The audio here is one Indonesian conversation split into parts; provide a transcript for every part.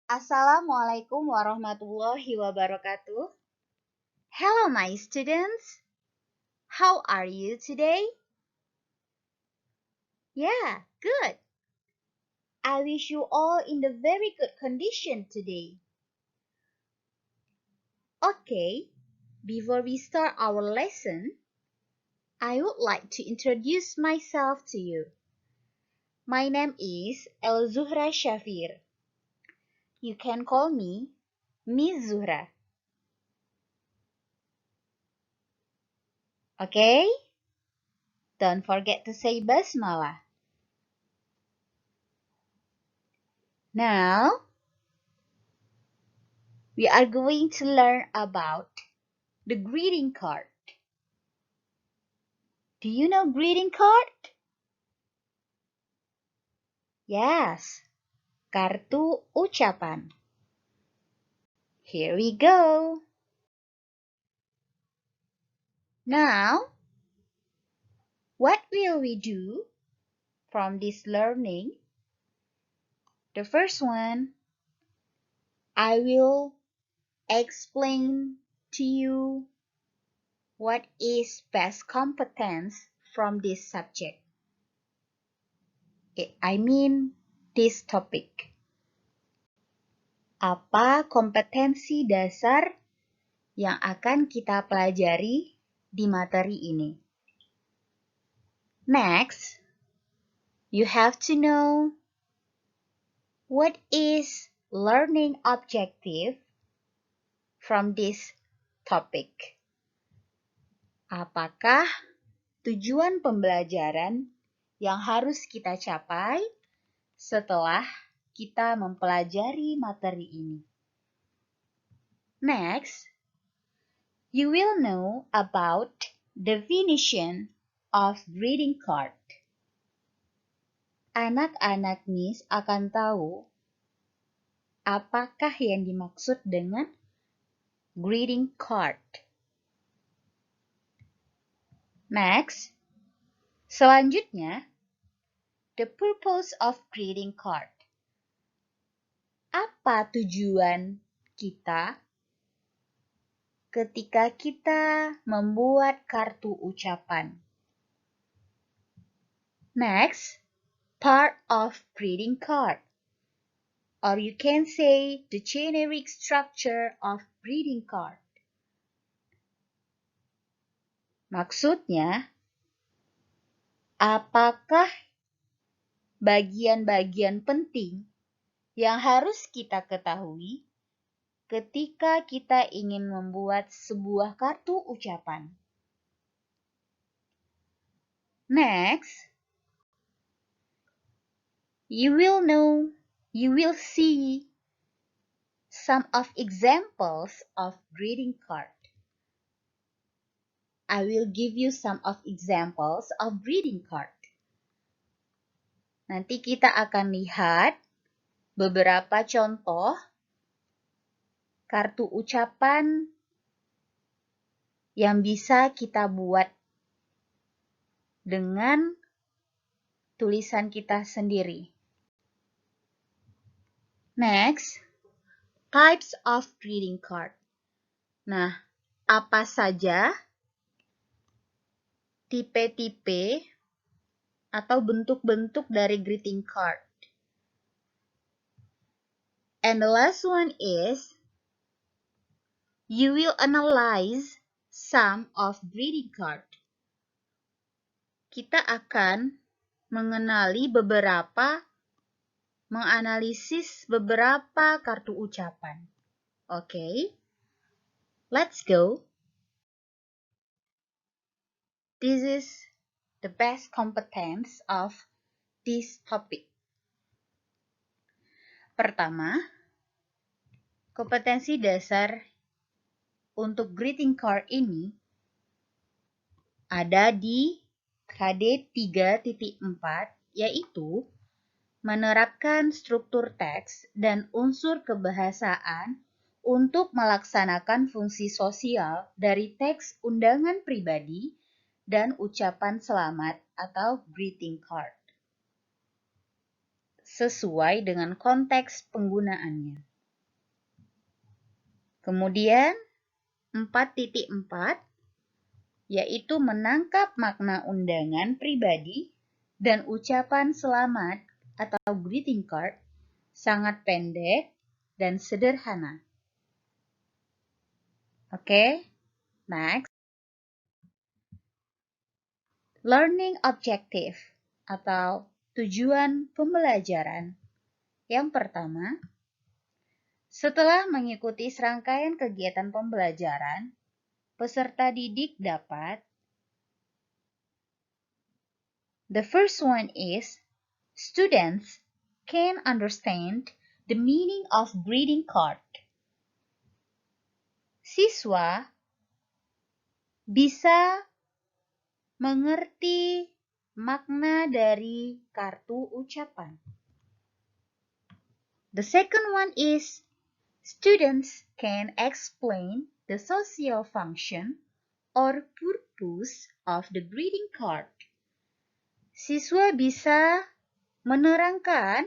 Assalamualaikum warahmatullahi wabarakatuh. Hello, my students. How are you today? Yeah, good. I wish you all in the very good condition today. Okay, before we start our lesson, I would like to introduce myself to you. My name is El Zuhra Shafir. You can call me Miss Zuhra. Okay? Don't forget to say basmalah. Now, we are going to learn about the greeting card. Do you know greeting card? Yes, kartu ucapan. Here we go. Now, what will we do from this learning? The first one, I will explain to you what is best competence from this subject. I mean this topic. Apa kompetensi dasar yang akan kita pelajari di materi ini? Next, you have to know what is learning objective from this topic. Apakah tujuan pembelajaran yang harus kita capai setelah kita mempelajari materi ini? Next, you will know about definition of greeting card. Anak-anak Miss akan tahu apakah yang dimaksud dengan greeting card. Next, selanjutnya, the purpose of greeting card. Apa tujuan kita ketika kita membuat kartu ucapan? Next, part of greeting card. Or you can say the generic structure of greeting card. Maksudnya, apakah bagian-bagian penting yang harus kita ketahui ketika kita ingin membuat sebuah kartu ucapan? Next, you will see some of examples of greeting card. I will give you some of examples of greeting card. Nanti kita akan lihat beberapa contoh kartu ucapan yang bisa kita buat dengan tulisan kita sendiri. Next, types of greeting card. Nah, apa saja tipe-tipe atau bentuk-bentuk dari greeting card? And the last one is, you will analyze some of greeting card. Kita akan menganalisis beberapa kartu ucapan. Okay, let's go. This is the best competence of this topic. Pertama, kompetensi dasar untuk greeting card ini ada di KD 3.4, yaitu menerapkan struktur teks dan unsur kebahasaan untuk melaksanakan fungsi sosial dari teks undangan pribadi dan ucapan selamat atau greeting card sesuai dengan konteks penggunaannya. Kemudian 4.4 yaitu menangkap makna undangan pribadi dan ucapan selamat atau greeting card sangat pendek dan sederhana. Oke, next. Learning objective atau tujuan pembelajaran. Yang pertama, setelah mengikuti serangkaian kegiatan pembelajaran, peserta didik dapat. The first one is, students can understand the meaning of greeting card. Siswa bisa mengerti makna dari kartu ucapan. The second one is, students can explain the social function or purpose of the greeting card. Siswa bisa menerangkan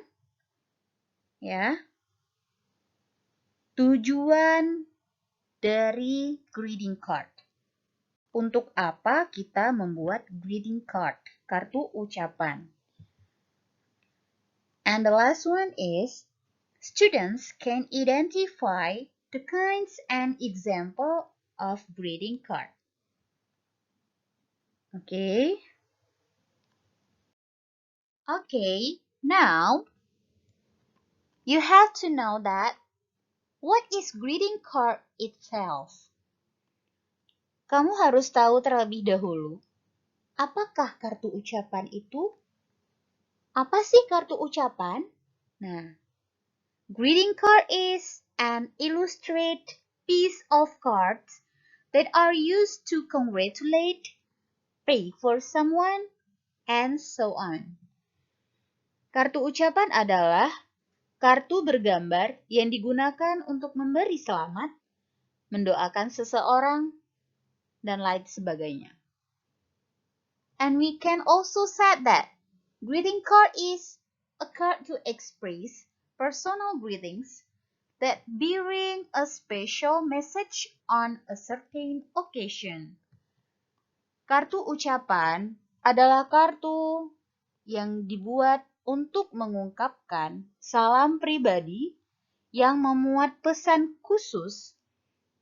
tujuan dari greeting card. Untuk apa kita membuat greeting card, kartu ucapan. And the last one is, students can identify the kinds and example of greeting card. Okay, now you have to know that what is greeting card itself. Kamu harus tahu terlebih dahulu, apakah kartu ucapan itu? Apa sih kartu ucapan? Nah, greeting card is an illustrated piece of cards that are used to congratulate, pray for someone, and so on. Kartu ucapan adalah kartu bergambar yang digunakan untuk memberi selamat, mendoakan seseorang, dan lain sebagainya. And we can also say that greeting card is a card to express personal greetings that bearing a special message on a certain occasion. Kartu ucapan adalah kartu yang dibuat untuk mengungkapkan salam pribadi yang memuat pesan khusus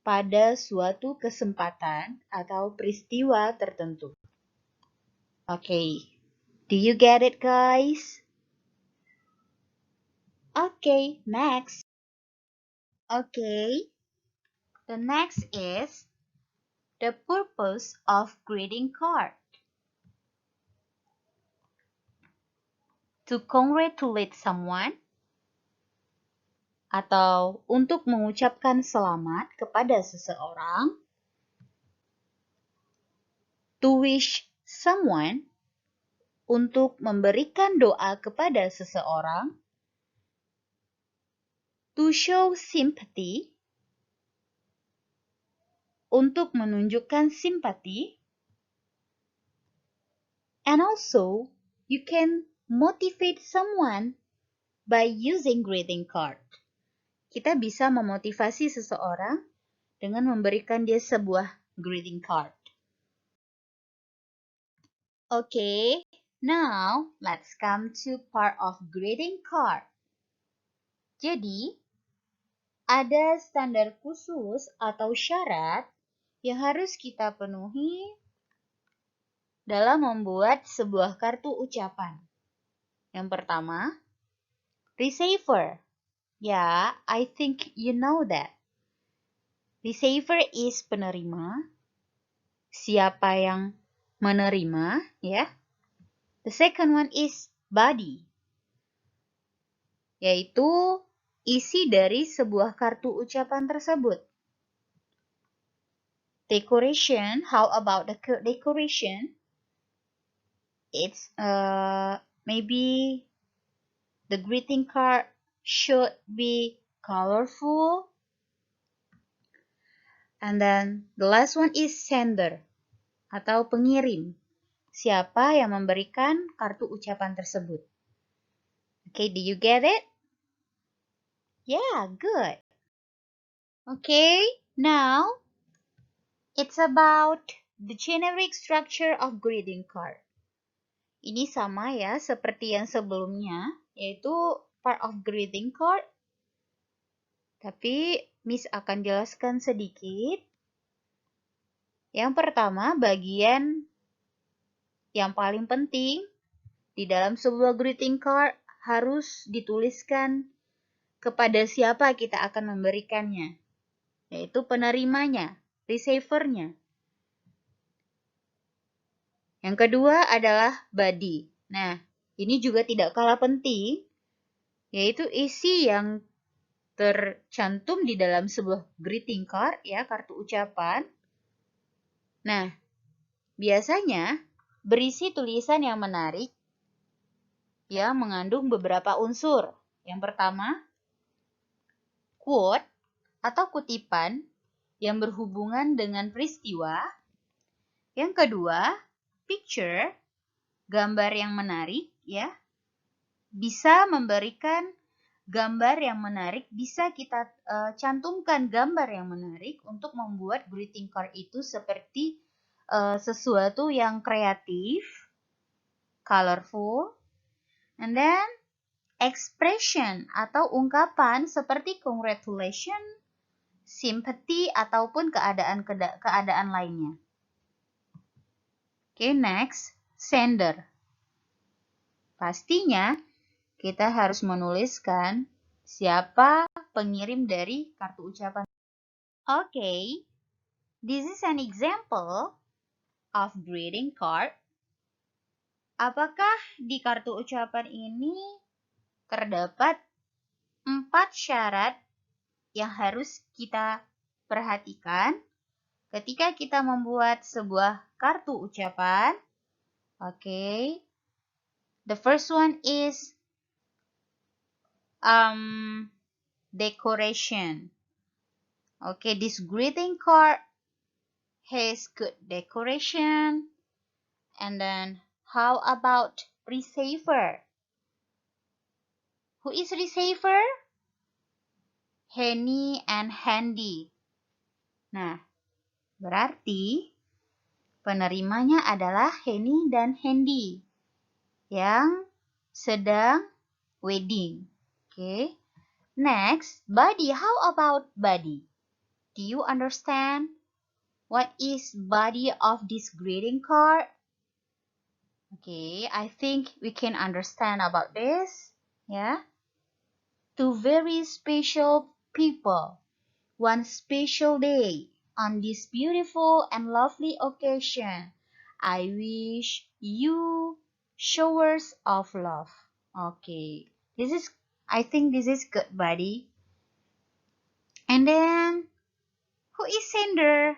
pada suatu kesempatan atau peristiwa tertentu. Okay, do you get it, guys? Okay, next. Okay, the next is the purpose of greeting card. To congratulate someone atau untuk mengucapkan selamat kepada seseorang. To wish someone, untuk memberikan doa kepada seseorang. To show sympathy, untuk menunjukkan simpati. And also, you can motivate someone by using greeting card. Kita bisa memotivasi seseorang dengan memberikan dia sebuah greeting card. Okay, now let's come to part of greeting card. Jadi, ada standar khusus atau syarat yang harus kita penuhi dalam membuat sebuah kartu ucapan. Yang pertama, receiver. Ya, I think you know that. Receiver is penerima. Siapa yang menerima, ya. The second one is body. Yaitu isi dari sebuah kartu ucapan tersebut. Decoration, how about the decoration? It's maybe the greeting card should be colorful. And then the last one is sender atau pengirim. Siapa yang memberikan kartu ucapan tersebut? Okay, do you get it? Yeah, good. Okay, now it's about the generic structure of greeting card. Ini sama ya seperti yang sebelumnya, yaitu part of greeting card. Tapi Miss akan jelaskan sedikit. Yang pertama, bagian yang paling penting di dalam sebuah greeting card harus dituliskan kepada siapa kita akan memberikannya, yaitu penerimanya, receiver-nya. Yang kedua adalah body. Nah, ini juga tidak kalah penting, yaitu isi yang tercantum di dalam sebuah greeting card, ya, kartu ucapan. Nah, biasanya berisi tulisan yang menarik, ya, mengandung beberapa unsur. Yang pertama, quote atau kutipan yang berhubungan dengan peristiwa. Yang kedua, picture, gambar yang menarik, ya. Bisa memberikan gambar yang menarik, bisa kita cantumkan gambar yang menarik untuk membuat greeting card itu seperti sesuatu yang kreatif, colorful, and then expression atau ungkapan seperti congratulations, sympathy, ataupun keadaan lainnya. Okay, next, sender. Pastinya kita harus menuliskan siapa pengirim dari kartu ucapan. Okay, this is an example of greeting card. Apakah di kartu ucapan ini terdapat 4 syarat yang harus kita perhatikan ketika kita membuat sebuah kartu ucapan? Okay. The first one is decoration. Okay, this greeting card has good decoration. And then how about receiver? Who is receiver? Henny and Handy. Nah, berarti penerimanya adalah Henny dan Handy yang sedang wedding. Okay. Next, body. How about body? Do you understand what is body of this greeting card? Okay, I think we can understand about this. Yeah. To very special people, one special day, on this beautiful and lovely occasion, I wish you showers of love. Okay, I think this is good, buddy. And then, who is sender?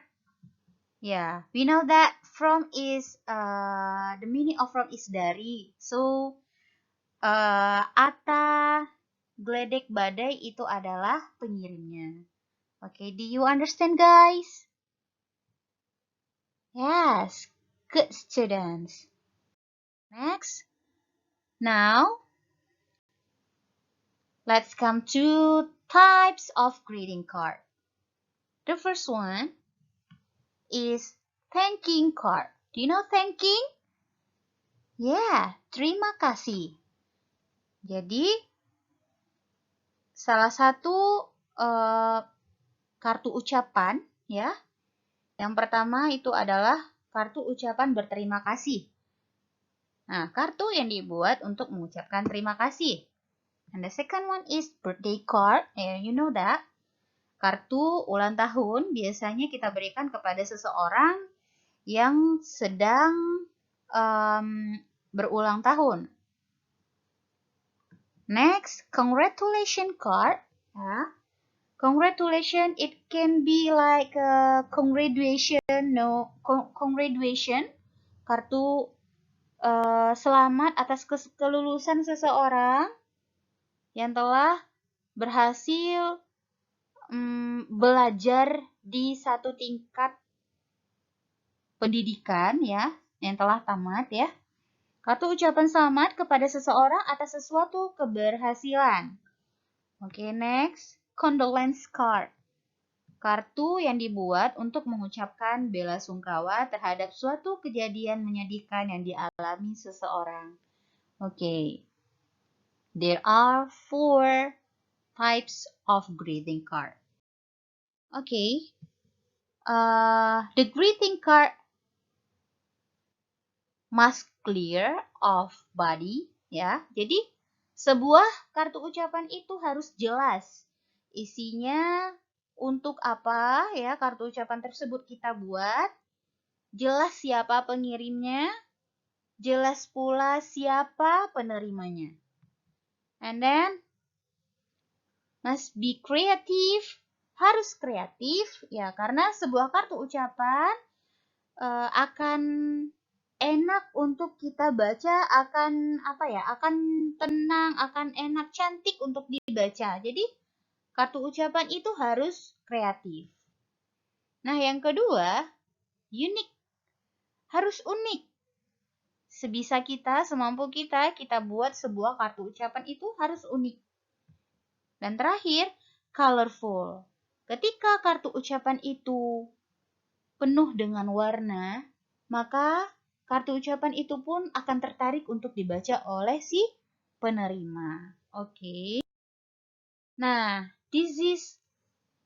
Yeah, we know that from is, the meaning of from is dari. So, Atta, Gledek, Badai itu adalah pengirimnya. Okay, do you understand, guys? Yes, good students. Next. Now, let's come to types of greeting card. The first one is thanking card. Do you know thanking? Yeah, terima kasih. Jadi, salah satu kartu ucapan, ya. Yang pertama itu adalah kartu ucapan berterima kasih. Nah, kartu yang dibuat untuk mengucapkan terima kasih. And the second one is birthday card. You know that. Kartu ulang tahun biasanya kita berikan kepada seseorang yang sedang berulang tahun. Next, congratulation card. Congratulation, it can be like congratulation, congratulation, kartu selamat atas kelulusan seseorang yang telah berhasil belajar di satu tingkat pendidikan, ya, yang telah tamat, ya. Kartu ucapan selamat kepada seseorang atas sesuatu keberhasilan. Okay, next, condolence card. Kartu yang dibuat untuk mengucapkan bela sungkawa terhadap suatu kejadian menyedihkan yang dialami seseorang. Okay. There are 4 types of greeting card. Okay. The greeting card must clear of body, ya. Jadi sebuah kartu ucapan itu harus jelas isinya untuk apa, ya. Kartu ucapan tersebut kita buat, jelas siapa pengirimnya, jelas pula siapa penerimanya. And then must be creative, harus kreatif, ya, karena sebuah kartu ucapan akan enak untuk kita baca, akan akan tenang, akan enak, cantik untuk dibaca. Jadi kartu ucapan itu harus kreatif. Nah, yang kedua, unik. Harus unik. Sebisa kita, semampu kita buat sebuah kartu ucapan itu harus unik. Dan terakhir, colorful. Ketika kartu ucapan itu penuh dengan warna, maka kartu ucapan itu pun akan tertarik untuk dibaca oleh si penerima. Oke. Nah, this is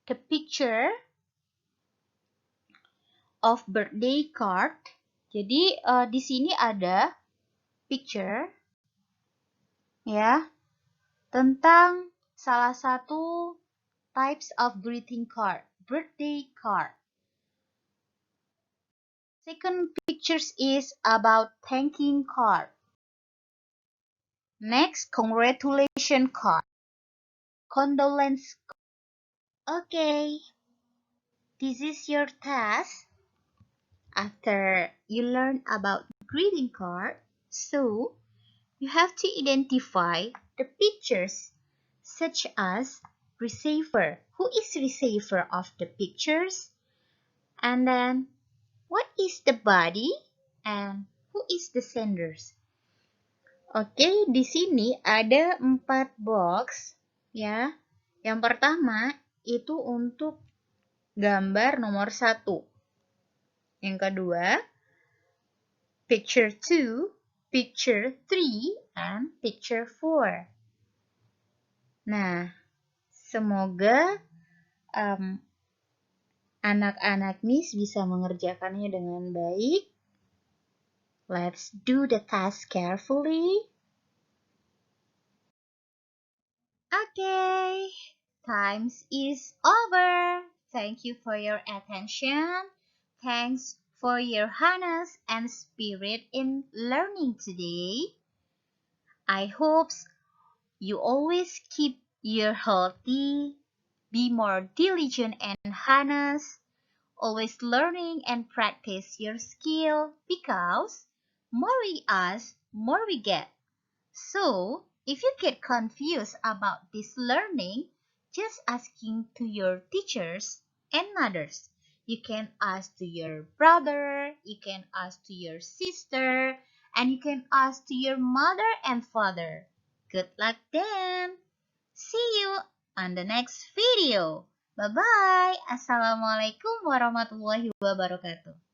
the picture of birthday card. Jadi di sini ada picture ya tentang salah satu types of greeting card, birthday card. Second pictures is about thanking card. Next, congratulation card. Condolence. Okay, this is your task. After you learn about greeting card, so you have to identify the pictures such as receiver. Who is receiver of the pictures? And then what is the body? And who is the senders? Oke, di sini ada 4 box ya. Yang pertama itu untuk gambar nomor 1. Yang kedua, picture 2, picture 3, and picture 4. Nah, semoga anak-anak Miss bisa mengerjakannya dengan baik. Let's do the task carefully. Okay, time is over. Thank you for your attention. Thanks for your honest and spirit in learning today. I hope you always keep your healthy, be more diligent and honest, always learning and practice your skill because more we ask, more we get. So, if you get confused about this learning, just asking to your teachers and others. You can ask to your brother, you can ask to your sister, and you can ask to your mother and father. Good luck then! See you on the next video. Bye-bye. Assalamualaikum warahmatullahi wabarakatuh.